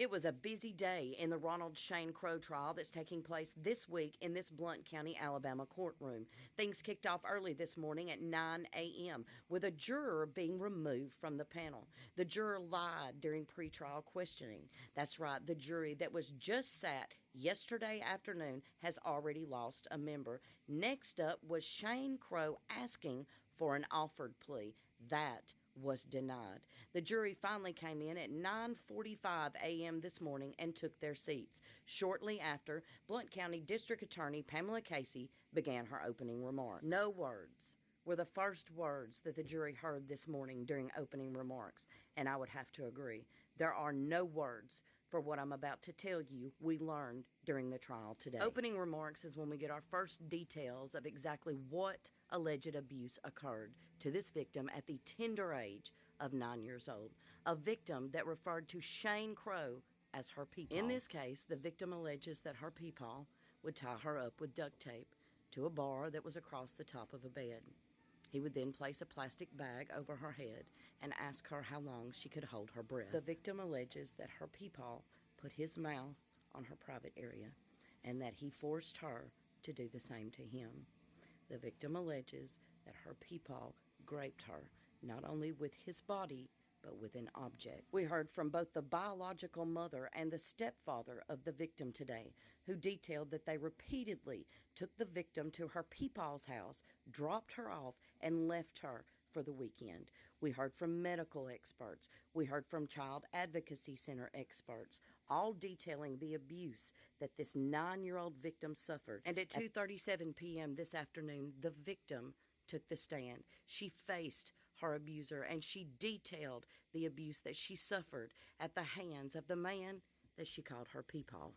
It was a busy day in the Ronald Shane Crow trial that's taking place this week in this Blount County, Alabama courtroom. Things kicked off early this morning at 9 a.m. with a juror being removed from the panel. The juror lied during pretrial questioning. That's right, the jury that was just sat yesterday afternoon has already lost a member. Next up was Shane Crow asking for an offered plea. That was denied. The jury finally came in at 9:45 a.m. this morning and took their seats. Shortly after, Blount County District Attorney Pamela Casey began her opening remarks. No words were the first words that the jury heard this morning during opening remarks, and I would have to agree. There are no words for what I'm about to tell you we learned during the trial today. Opening remarks is when we get our first details of exactly what alleged abuse occurred to this victim at the tender age of 9 years old. A victim that referred to Shane Crow as her peepaw. In this case, the victim alleges that her peepaw would tie her up with duct tape to a bar that was across the top of a bed. He would then place a plastic bag over her head and ask her how long she could hold her breath. The victim alleges that her peepaw put his mouth on her private area and that he forced her to do the same to him. The victim alleges that her peepaw raped her, not only with his body, but with an object. We heard from both the biological mother and the stepfather of the victim today, who detailed that they repeatedly took the victim to her peepaw's house, dropped her off, and left her for the weekend. We heard from medical experts. We heard from Child Advocacy Center experts, all detailing the abuse that this 9-year-old victim suffered. And at 2:37 p.m. this afternoon, the victim took the stand. She faced her abuser and she detailed the abuse that she suffered at the hands of the man that she called her peepaw.